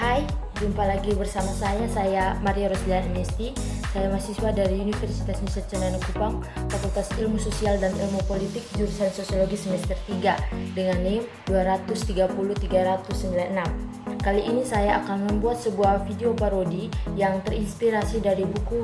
Hai, jumpa lagi bersama saya Maria Roslian Inisti. Saya mahasiswa dari Universitas Nusa Cendana Kupang, Fakultas Ilmu Sosial dan Ilmu Politik, jurusan Sosiologi semester 3 dengan NIM 230-396. Kali ini saya akan membuat sebuah video parodi yang terinspirasi dari buku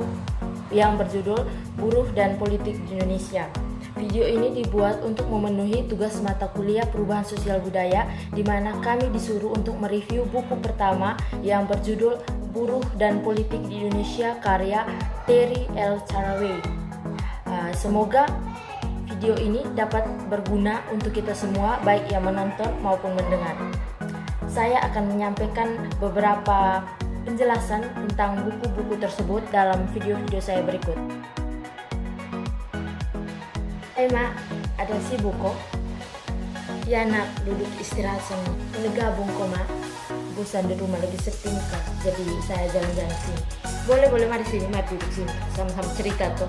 yang berjudul Buruh dan Politik di Indonesia. Video ini dibuat untuk memenuhi tugas mata kuliah Perubahan Sosial Budaya, di mana kami disuruh untuk mereview buku pertama yang berjudul Buruh dan Politik di Indonesia karya Terry L. Caraway. Semoga video ini dapat berguna untuk kita semua, baik yang menonton maupun mendengar. Saya akan menyampaikan beberapa penjelasan tentang buku-buku tersebut dalam video-video saya berikut. Mak, ada sibuk kok? Ya nak, duduk istirahat sana. Ini gabung kok mak. Bosan di rumah lagi sepi kan, jadi saya jalan-jalan sini. Boleh mari sini, mari duduk sini. Sama-sama cerita tuh.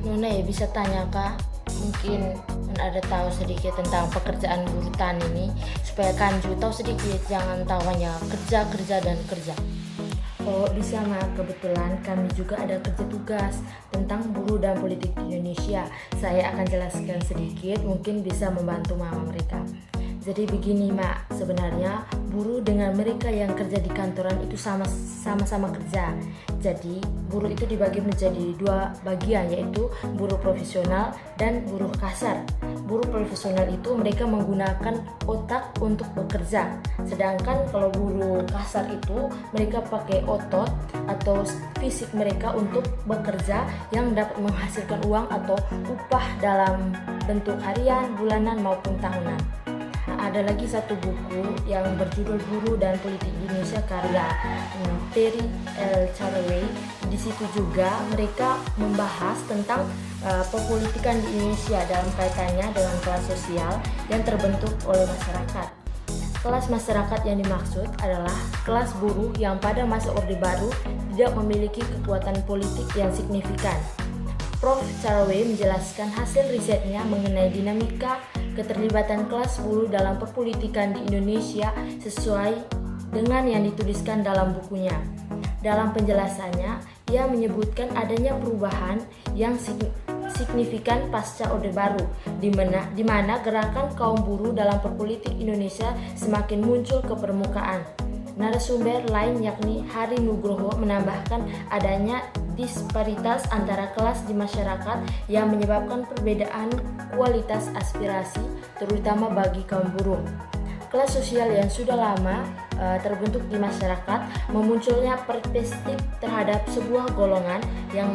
Nona ya bisa tanya kak, mungkin ada tahu sedikit tentang pekerjaan buruh tani ini, supaya Kanju tahu sedikit, jangan tahu hanya kerja dan kerja. Oh bisa mak, kebetulan kami juga ada kerja tugas tentang buruh dan politik di Indonesia. Saya akan jelaskan sedikit, mungkin bisa membantu mama mereka. Jadi begini mak, sebenarnya buruh dengan mereka yang kerja di kantoran itu sama-sama kerja. Jadi buruh itu dibagi menjadi dua bagian, yaitu buruh profesional dan buruh kasar. Buruh profesional itu mereka menggunakan otak untuk bekerja, sedangkan kalau buruh kasar itu mereka pakai otot atau fisik mereka untuk bekerja yang dapat menghasilkan uang atau upah dalam bentuk harian, bulanan maupun tahunan. Ada lagi satu buku yang berjudul Buruh dan Politik di Indonesia karya Terry L. Caraway. Di situ juga mereka membahas tentang perpolitikan di Indonesia dalam kaitannya dengan kelas sosial yang terbentuk oleh masyarakat. Kelas masyarakat yang dimaksud adalah kelas buruh yang pada masa Orde Baru tidak memiliki kekuatan politik yang signifikan. Prof. Caraway menjelaskan hasil risetnya mengenai dinamika keterlibatan kelas buruh dalam perpolitikan di Indonesia sesuai dengan yang dituliskan dalam bukunya. Dalam penjelasannya, ia menyebutkan adanya perubahan yang signifikan pasca Orde Baru, di mana gerakan kaum buruh dalam perpolitik Indonesia semakin muncul ke permukaan. Narasumber lain yakni Hari Nugroho menambahkan adanya disparitas antara kelas di masyarakat yang menyebabkan perbedaan kualitas aspirasi, terutama bagi kaum buruh. Kelas sosial yang sudah lama terbentuk di masyarakat, memunculnya perspektif terhadap sebuah golongan yang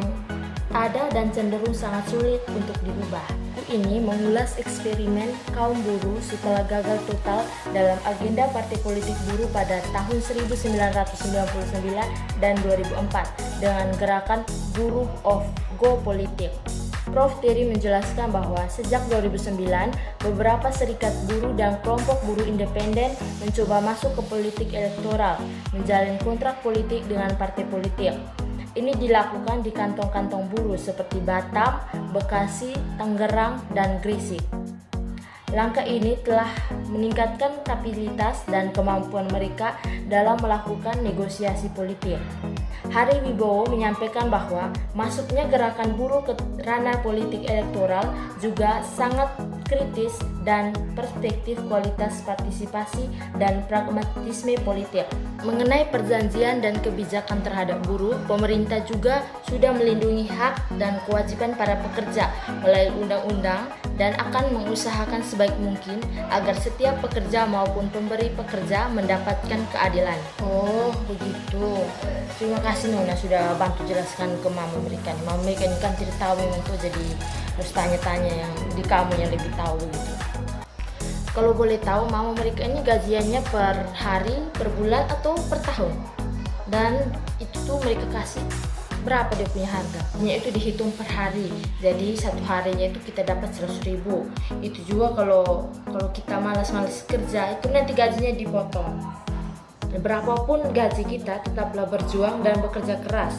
ada dan cenderung sangat sulit untuk dirubah. Buku ini mengulas eksperimen kaum buruh setelah gagal total dalam agenda Partai Politik Buruh pada tahun 1999 dan 2004 dengan gerakan Buruh of Go Politik. Prof. Terry menjelaskan bahwa sejak 2009, beberapa serikat buruh dan kelompok buruh independen mencoba masuk ke politik elektoral, menjalin kontrak politik dengan partai politik. Ini dilakukan di kantong-kantong buruh seperti Batam, Bekasi, Tangerang, dan Gresik. Langkah ini telah meningkatkan kapabilitas dan kemampuan mereka dalam melakukan negosiasi politik. Hari Wibowo menyampaikan bahwa masuknya gerakan buruh ke ranah politik elektoral juga sangat kritis dan perspektif kualitas partisipasi dan pragmatisme politik. Mengenai perjanjian dan kebijakan terhadap buruh, pemerintah juga sudah melindungi hak dan kewajiban para pekerja melalui undang-undang dan akan mengusahakan sebaik mungkin agar setiap pekerja maupun pemberi pekerja mendapatkan keadilan. Oh, begitu. Terima kasih Nona sudah bantu jelaskan ke mama mereka. Mama mereka ini kan tidak tahu memang tuh, jadi harus tanya-tanya yang di kamu yang lebih tahu gitu. Kalau boleh tahu, mama mereka ini gajiannya per hari, per bulan, atau per tahun? Dan itu tuh mereka kasih berapa dia punya harga? Itu dihitung per hari. Jadi satu harinya itu kita dapat 100.000. Itu juga kalau kita malas-malas kerja, itu nanti gajinya dipotong. Berapapun gaji kita, tetaplah berjuang dan bekerja keras.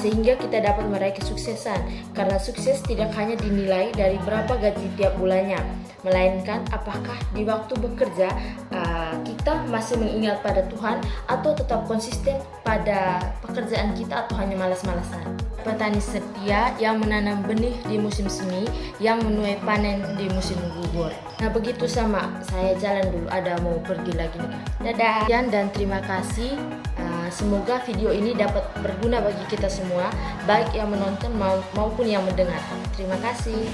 sehingga kita dapat meraih kesuksesan. Karena sukses tidak hanya dinilai dari berapa gaji tiap bulannya, melainkan apakah di waktu bekerja kita masih mengingat pada Tuhan atau tetap konsisten pada pekerjaan kita atau hanya malas-malasan. Petani setia yang menanam benih di musim semi, yang menuai panen di musim gugur. Nah begitu sama, saya jalan dulu, ada mau pergi lagi nih. Dadah dan terima kasih. Semoga video ini dapat berguna bagi kita semua, baik yang menonton maupun yang mendengar. Terima kasih.